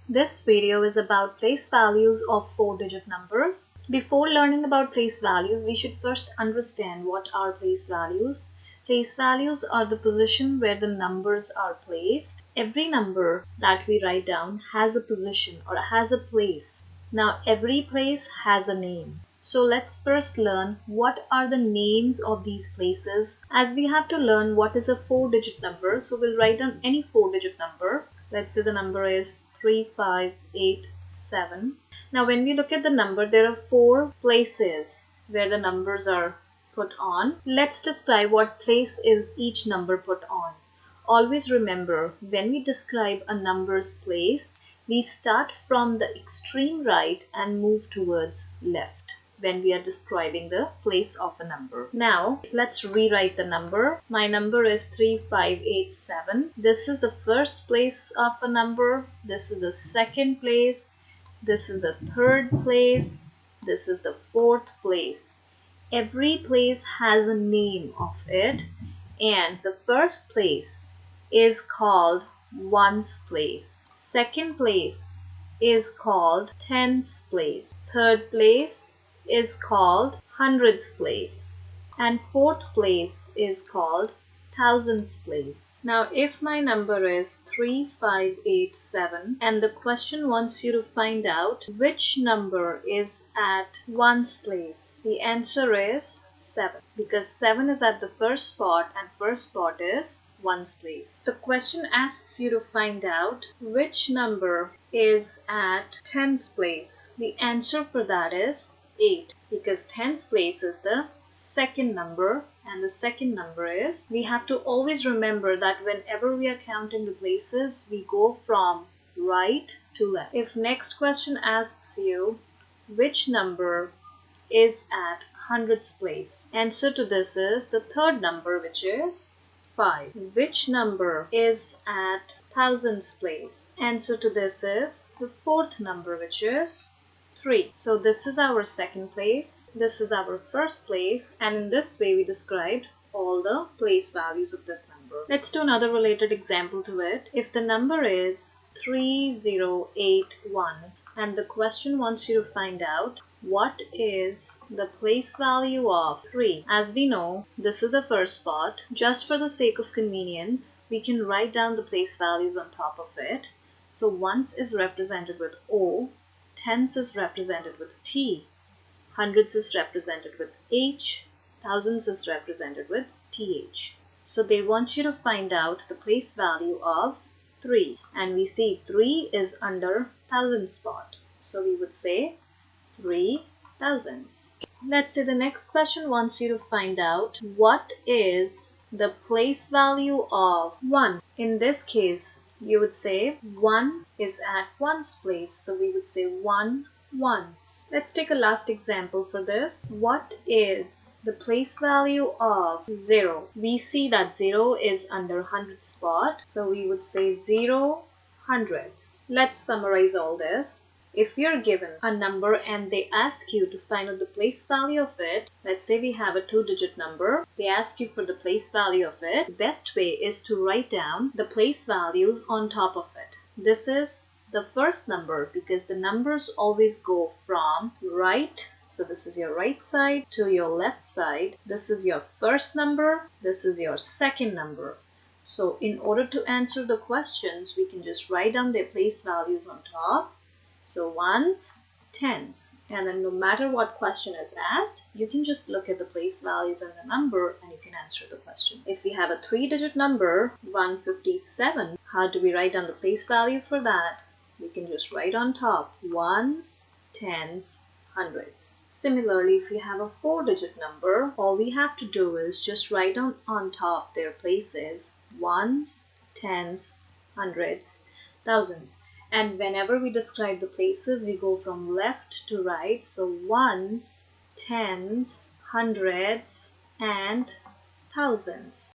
This video is about place values of 4-digit numbers. Before learning about place values, we should first understand what are place values. Place values are the position where the numbers are placed. Every number that we write down has a position or has a place. Now, every place has a name. So let's first learn what are the names of these places, as we have to learn what is a 4-digit number. So we'll write down any 4-digit number. Let's say the number is 3587. Now when we look at the number, there are 4 places where the numbers are put on. Let's describe what place is each number put on. Always remember, when we describe a number's place, we start from the extreme right and move towards left when we are describing the place of a number. Now, let's rewrite the number. My number is 3587. This is the first place of a number. This is the second place. This is the third place. This is the fourth place. Every place has a name of it, and the first place is called ones place. Second place is called tens place. Third place is called hundreds place, and fourth place is called thousands place. Now if my number is 3587 and the question wants you to find out which number is at ones place, the answer is 7, because 7 is at the first spot and first spot is ones place. The question asks you to find out which number is at tens place. The answer for that is 8, because tens place is the second number, and the second number is, we have to always remember that whenever we are counting the places, we go from right to left. If next question asks you which number is at hundreds place, answer to this is the third number, which is 5. Which number is at thousands place? Answer to this is the fourth number, which is 3. So this is our second place, this is our first place, and in this way we described all the place values of this number. Let's do another related example to it. If the number is 3081 and the question wants you to find out what is the place value of 3. As we know, this is the first spot. Just for the sake of convenience, we can write down the place values on top of it. So ones is represented with O, tens is represented with T, hundreds is represented with H, thousands is represented with TH. So they want you to find out the place value of 3, and we see 3 is under thousand spot. So we would say 3 thousands. Let's say the next question wants you to find out what is the place value of 1. In this case, you would say 1 is at ones place. So we would say 1 ones. Let's take a last example for this. What is the place value of 0? We see that 0 is under hundred spot. So we would say 0 hundreds. Let's summarize all this. If you're given a number and they ask you to find out the place value of it, let's say we have a 2-digit number, they ask you for the place value of it, the best way is to write down the place values on top of it. This is the first number because the numbers always go from right, so this is your right side, to your left side. This is your first number, this is your second number. So in order to answer the questions, we can just write down their place values on top. So ones, tens, and then no matter what question is asked, you can just look at the place values and the number and you can answer the question. If we have a 3-digit number, 157, how do we write down the place value for that? We can just write on top ones, tens, hundreds. Similarly, if we have a 4-digit number, all we have to do is just write down on top their places, ones, tens, hundreds, thousands. And whenever we describe the places, we go from left to right. So ones, tens, hundreds, and thousands.